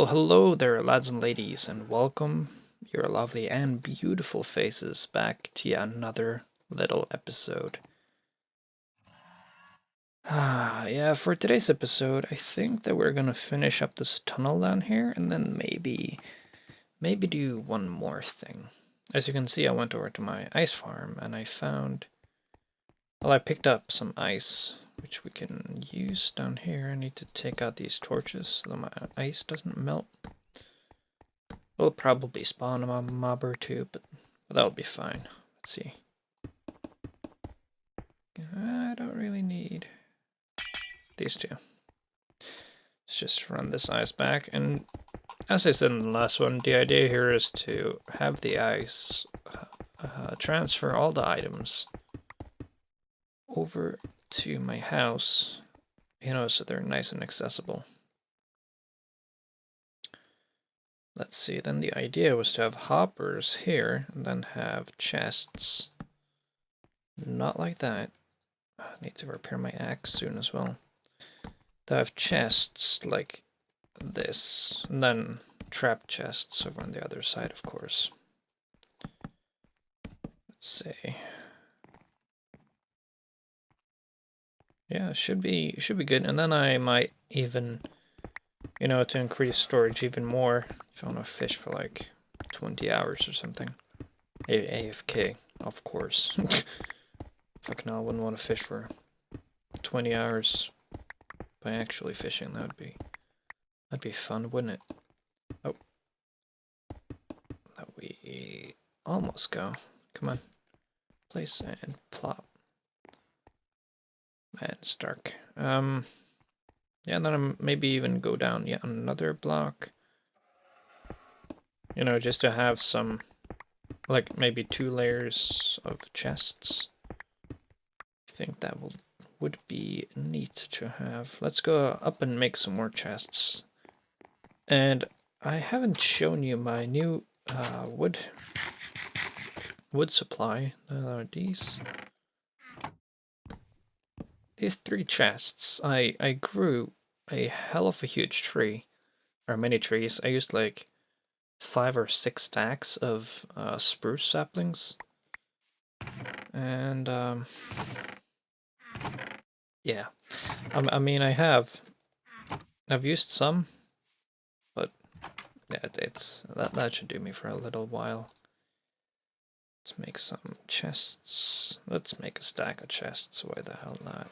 Hello there, lads and ladies, and welcome your lovely and beautiful faces back to yet another little episode. Yeah, for today's episode, I think that we're gonna finish up this tunnel down here and then maybe do one more thing. As you can see, I went over to my ice farm and I found, well, I picked up some ice, which we can use down here. I need to take out these torches so my ice doesn't melt. We'll probably spawn a mob or two, but that'll be fine. Let's see. I don't really need these two. Let's just run this ice back. And as I said in the last one, the idea here is to have the ice transfer all the items over to my house, so they're nice and accessible. Let's see, then the idea was to have hoppers here and then have chests. Not like that. I need to repair my axe soon as well. To have chests like this, and then trap chests over on the other side, of course. Let's see. Yeah, should be good. And then I might even, to increase storage even more, if I want to fish for like 20 hours or something. AFK, of course. Fuck no, I wouldn't want to fish for 20 hours by actually fishing. That'd be fun, wouldn't it? Oh. That we almost go. Come on. Place and plop. Man, it's dark. Yeah, and then I'm maybe even go down yet another block. Just to have some, like maybe 2 layers of chests. I think that would be neat to have. Let's go up and make some more chests. And I haven't shown you my new wood supply. These 3 chests. I grew a hell of a huge tree, or many trees. I used like 5 or 6 stacks of spruce saplings, and yeah, I mean I've used some, but yeah, that should do me for a little while. Let's make some chests. Let's make a stack of chests. Why the hell not?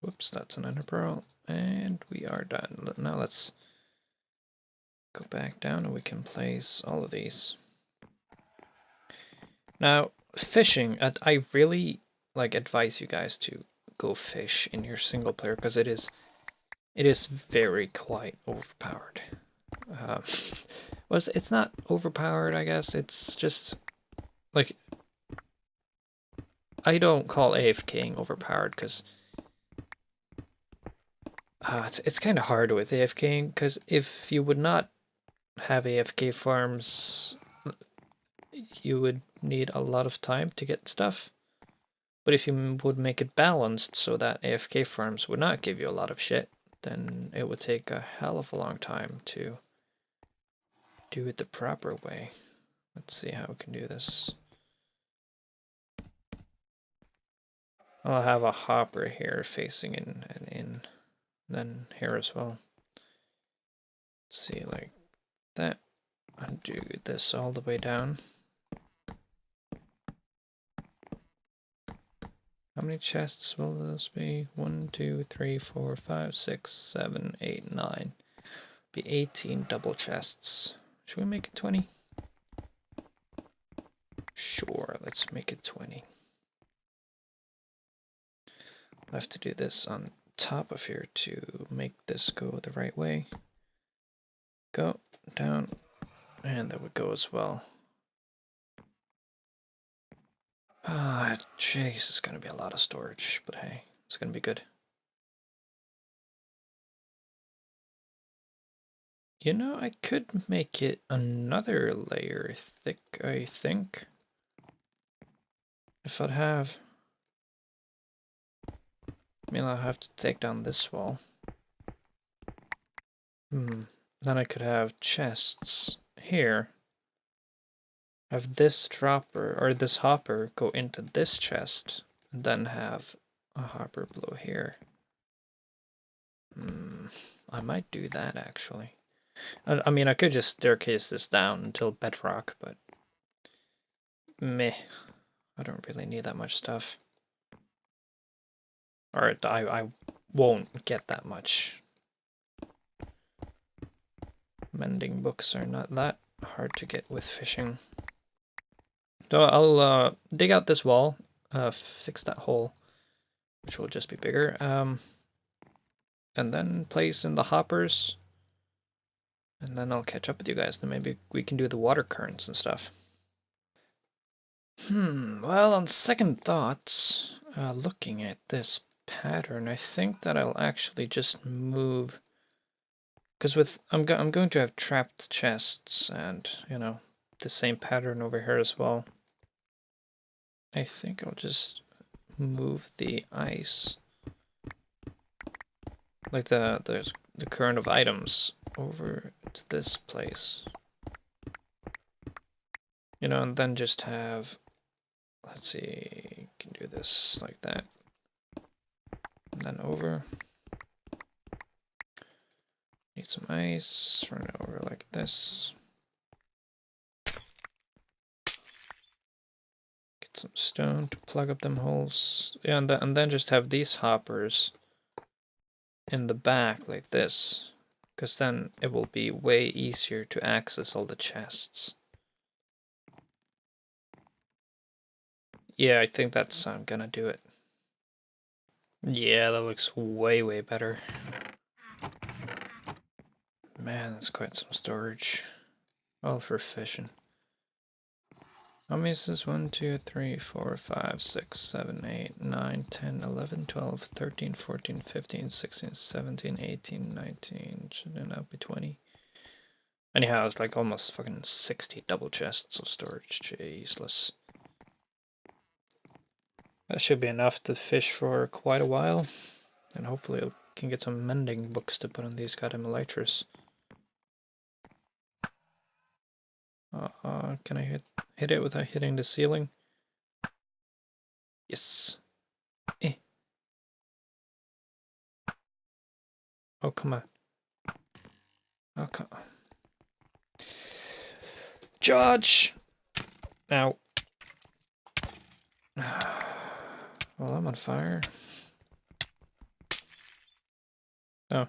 Whoops, that's an ender pearl. And we are done. Now let's go back down and we can place all of these. Now, fishing, I really advise you guys to go fish in your single player because it is very quite overpowered. Well, it's not overpowered, I guess. It's just like, I don't call AFKing overpowered because it's kind of hard with AFKing, because if you would not have AFK farms, you would need a lot of time to get stuff. But if you would make it balanced so that AFK farms would not give you a lot of shit, then it would take a hell of a long time to do it the proper way. Let's see how we can do this. I'll have a hopper here facing in and in. Then here as well. Let's see, like that. Undo this all the way down. How many chests will this be? 1, 2, 3, 4, 5, 6, 7, 8, 9. Be 18 double chests. Should we make it 20? Sure, let's make it 20. I have to do this on top of here to make this go the right way. Go down, and that would go as well. Ah, jeez, it's gonna be a lot of storage, but hey, it's gonna be good. I could make it another layer thick, I think. If I'd have I mean, I'll have to take down this wall. Then I could have chests here. Have this dropper, or this hopper, go into this chest, and then have a hopper below here. I might do that, actually. I mean, I could just staircase this down until bedrock, but meh. I don't really need that much stuff. Or I won't get that much. Mending books are not that hard to get with fishing. So I'll dig out this wall, fix that hole, which will just be bigger, and then place in the hoppers, and then I'll catch up with you guys, then maybe we can do the water currents and stuff. Well, on second thoughts, looking at this pattern, I think that I'll actually just move, because I'm going to have trapped chests and, you know, the same pattern over here as well. I think I'll just move the ice, like the current of items, over to this place. You know, and then just have, let's see, you can do this like that. And then over. Need some ice, run it over like this. Get some stone to plug up them holes. Yeah, and then just have these hoppers in the back like this, because then it will be way easier to access all the chests. Yeah, I think that's how I'm gonna do it. Yeah, that looks way, way better. Man, that's quite some storage. All for fishing. How many is this? 1, 2, 3, 4, 5, 6, 7, 8, 9, 10, 11, 12, 13, 14, 15, 16, 17, 18, 19. Should it not be 20? Anyhow, it's like almost fucking 60 double chests of storage. Jeezeless. That should be enough to fish for quite a while. And hopefully I can get some mending books to put on these goddamn elytras. Can I hit it without hitting the ceiling? Yes. Oh, come on. Oh, come on. Judge! Ow. Well, I'm on fire. Oh.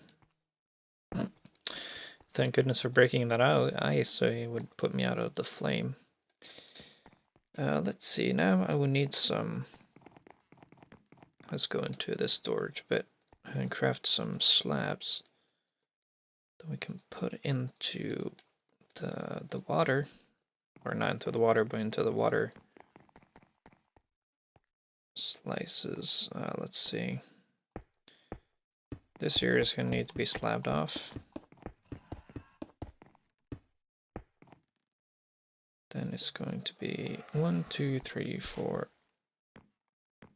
Thank goodness for breaking that ice, so it would put me out of the flame. Let's see, now I will need some... Let's go into this storage bit and craft some slabs that we can put into the water. Or not into the water, but into the water slices. Let's see. This here is going to need to be slabbed off. Then it's going to be 1, 2, 3, 4.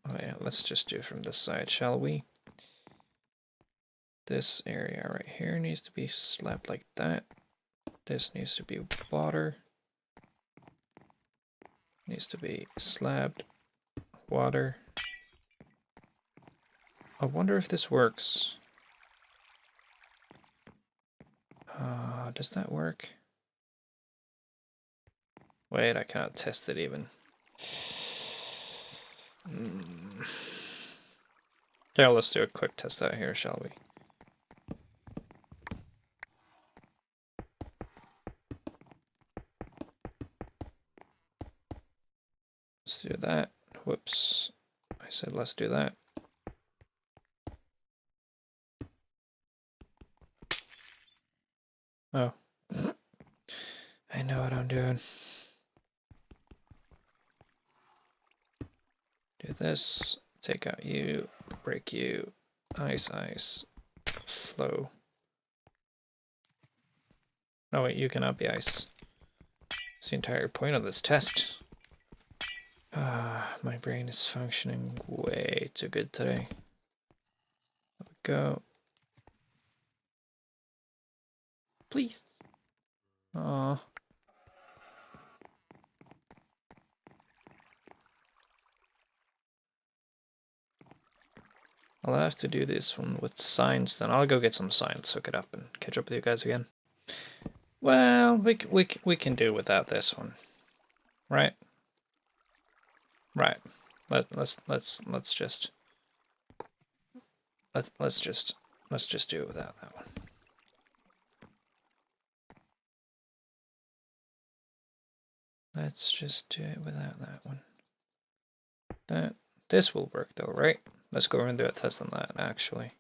Oh yeah, let's just do it from this side, shall we? This area right here needs to be slabbed like that. This needs to be water. Needs to be slabbed. Water. I wonder if this works. Does that work? Wait, I can't test it even. Yeah, let's do a quick test out here, shall we? Let's do that. Whoops. I said let's do that. Oh. I know what I'm doing. Do this, take out you, break you, ice, ice, flow. Oh wait, you cannot be ice. It's the entire point of this test. My brain is functioning way too good today. go. Please. Oh. I'll have to do this one with signs then. I'll go get some signs, hook it up, and catch up with you guys again. Well, we can do without this one, right? Right. Let's just do it without that one. Let's just do it without that one. This will work though, right? Let's go and do a test on that actually.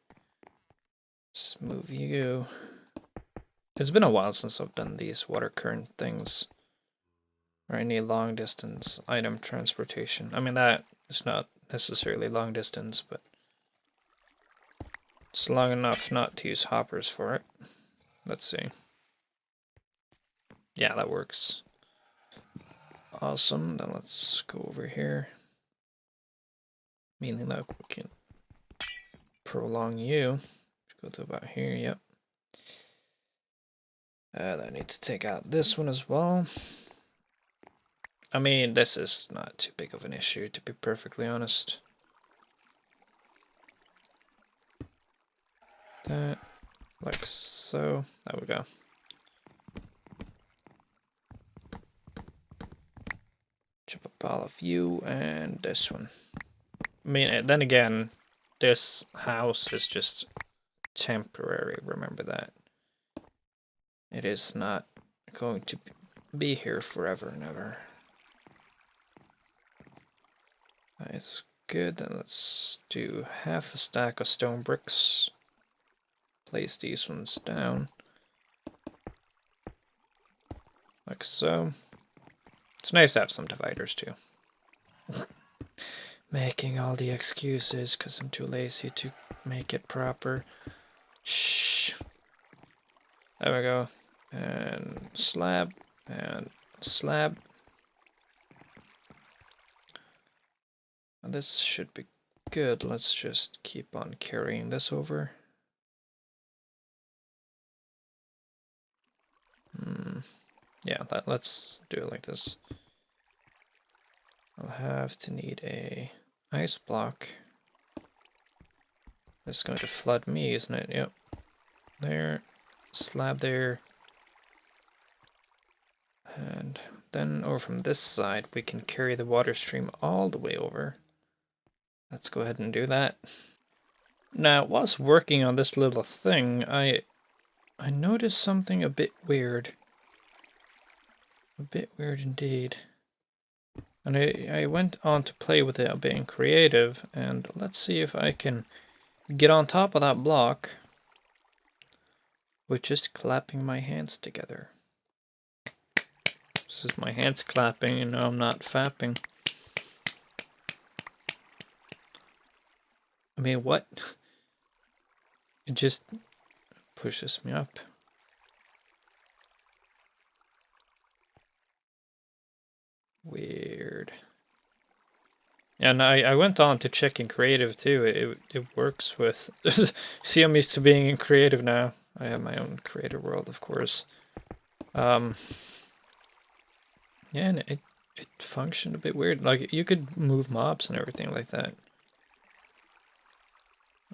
Let's move you. It's been a while since I've done these water current things. Or any long distance item transportation. I mean, that is not necessarily long distance, but it's long enough not to use hoppers for it. Let's see. Yeah, that works. Awesome. Then let's go over here. Meaning that we can prolong you. Go to about here, yep. I need to take out this one as well. I mean, this is not too big of an issue, to be perfectly honest. That, like so. There we go. Chop up all of you and this one. I mean, then again, this house is just temporary, remember that. It is not going to be here forever and ever. That's good, and let's do half a stack of stone bricks. Place these ones down. Like so. It's nice to have some dividers too. Making all the excuses because I'm too lazy to make it proper. Shh. There we go. And slab. And slab. And this should be good. Let's just keep on carrying this over. Yeah, let's do it like this. I'll have to need a ice block. It's going to flood me, isn't it? Yep. There. Slab there. And then over from this side, we can carry the water stream all the way over. Let's go ahead and do that. Now, whilst working on this little thing, I noticed something a bit weird. A bit weird indeed. And I went on to play with it a bit in creative, and let's see if I can get on top of that block with just clapping my hands together. This is my hands clapping, you know, I'm not fapping. I mean, what? It just pushes me up. Weird. And I went on to check in creative too. It works with. See, I'm used to being in creative now. I have my own creative world, of course. Yeah, and it functioned a bit weird. Like you could move mobs and everything like that.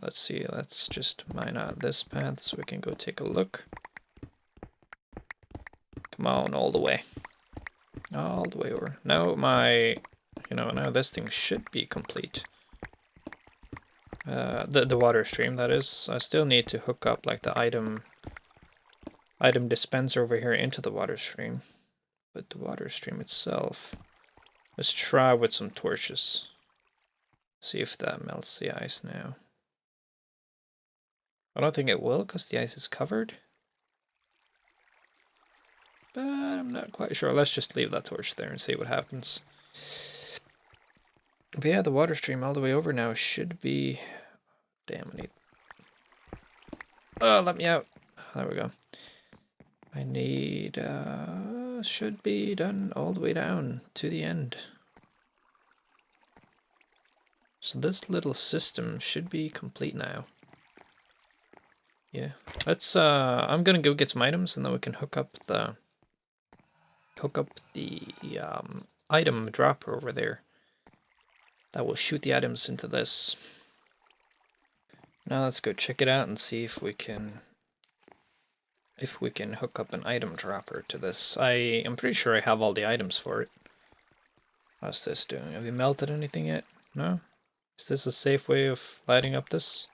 Let's see. Let's just mine out this path so we can go take a look. Come on, all the way. All the way over. Now now this thing should be complete. The water stream, that is. I still need to hook up like the item dispenser over here into the water stream. But the water stream itself, let's try with some torches. See if that melts the ice now. I don't think it will because the ice is covered. But I'm not quite sure. Let's just leave that torch there and see what happens. But yeah, the water stream all the way over now should be... Damn, I need... Oh, let me out. There we go. I need... should be done all the way down to the end. So this little system should be complete now. Yeah. Let's I'm gonna go get some items and then we can hook up the item dropper over there. That will shoot the items into this. Now let's go check it out and see if we can hook up an item dropper to this. I am pretty sure I have all the items for it. How's this doing? Have you melted anything yet? No? Is this a safe way of lighting up this?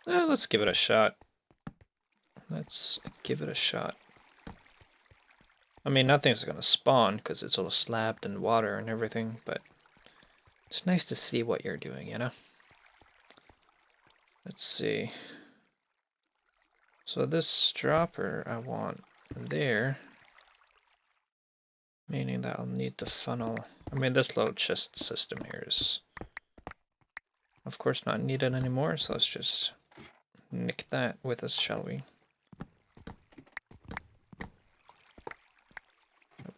Let's give it a shot. Let's give it a shot. I mean, nothing's gonna spawn because it's all slapped in water and everything, but it's nice to see what you're doing, you know? Let's see. So this dropper I want there, meaning that I'll need to funnel. I mean, this little chest system here is, of course, not needed anymore, so let's just nick that with us, shall we?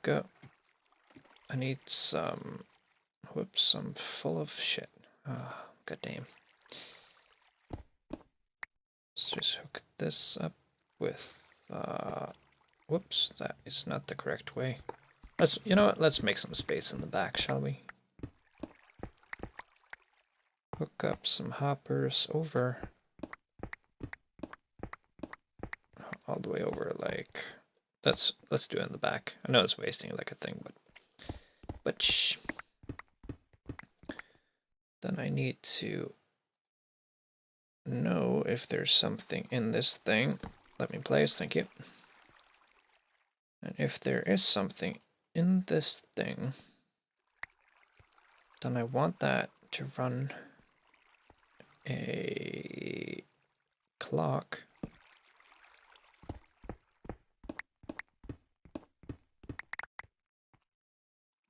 Go. I need some. Whoops, I'm full of shit. Oh, god damn. Let's just hook this up with. Whoops, that is not the correct way. You know what? Let's make some space in the back, shall we? Hook up some hoppers over. All the way over, like. Let's do it in the back. I know it's wasting like a thing, but shh. Then I need to know if there's something in this thing. Let me place, thank you. And if there is something in this thing, then I want that to run a clock.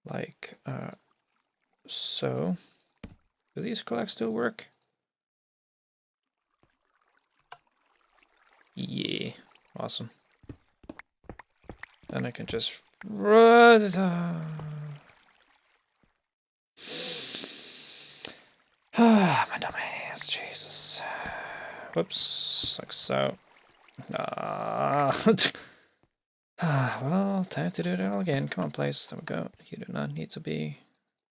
Like, so. Do these clocks still work? Yeah, awesome. Then I can just run. My dumb ass, Jesus. Whoops, like so. Well, time to do it all again. Come on, place. There we go. You do not need to be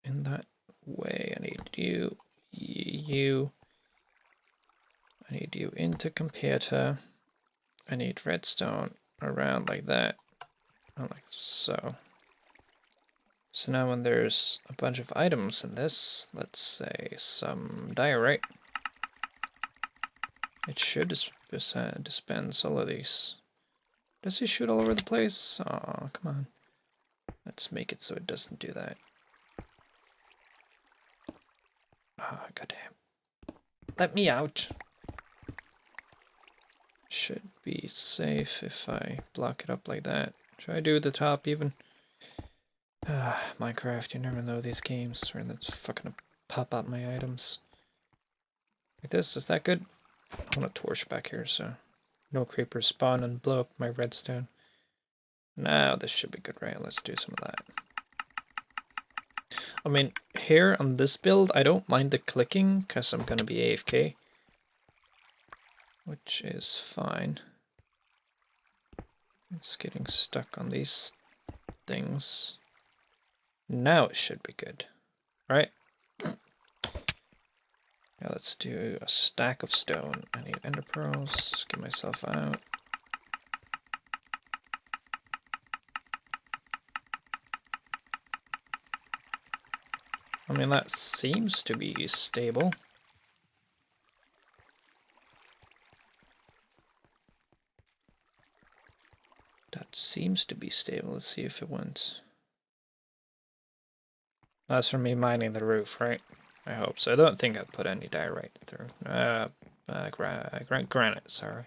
in that way. I need you. I need you into computer. I need redstone around like that. Like so. So now when there's a bunch of items in this, let's say some diorite, it should dispense all of these. Does he shoot all over the place? Oh, come on. Let's make it so it doesn't do that. Ah, oh, goddamn. Let me out. Should be safe if I block it up like that. Should I do the top even? Minecraft, you never know these games where that's fucking pop out my items. Like this, is that good? I want a torch back here so no creepers spawn and blow up my redstone. Now this should be good, right? Let's do some of that. I mean, here on this build, I don't mind the clicking because I'm gonna be AFK. Which is fine. It's getting stuck on these things. Now it should be good, right? Yeah, let's do a stack of stone. I need ender pearls. Get myself out. I mean, that seems to be stable. That seems to be stable. Let's see if it went. That's from me mining the roof, right? I hope so. I don't think I'd put any diorite through. Granite, sorry.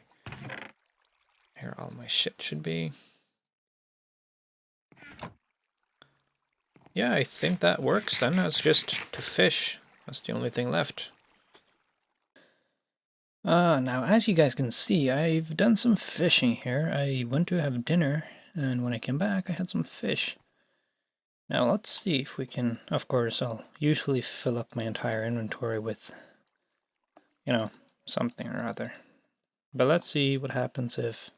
Here all my shit should be. Yeah, I think that works then. It's just to fish. That's the only thing left. Now as you guys can see, I've done some fishing here. I went to have dinner, and when I came back, I had some fish. Now let's see if we can, of course, I'll usually fill up my entire inventory with, you know, something or other. But let's see what happens if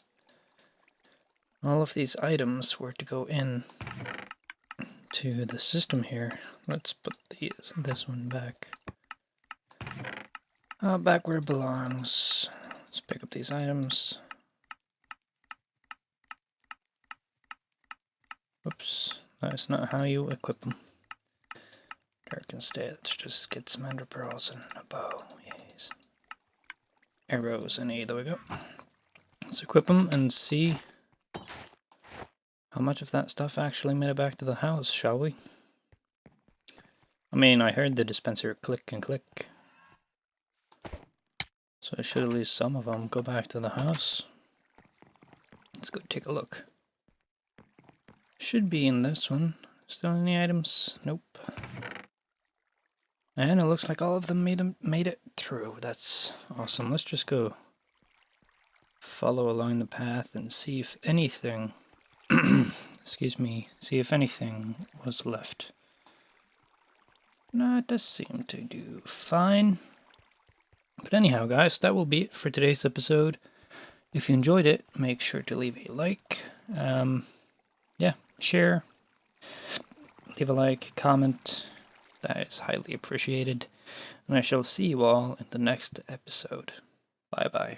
all of these items were to go in to the system here. Let's put this one back. Back where it belongs. Let's pick up these items. Oops, that's not how you equip them. Dark instead, let's just get some ender pearls and a bow. Yes. Arrows and there we go. Let's equip them and see how much of that stuff actually made it back to the house, shall we? I mean, I heard the dispenser click and click. So I should at least some of them go back to the house. Let's go take a look. Should be in this one. Still any items? Nope. And it looks like all of them made it through. That's awesome. Let's just go follow along the path and see if anything excuse me, see if anything was left. No, it does seem to do fine. But anyhow, guys, that will be it for today's episode. If you enjoyed it, make sure to leave a like. Yeah, share, leave a like, comment. That is highly appreciated. And I shall see you all in the next episode. Bye-bye.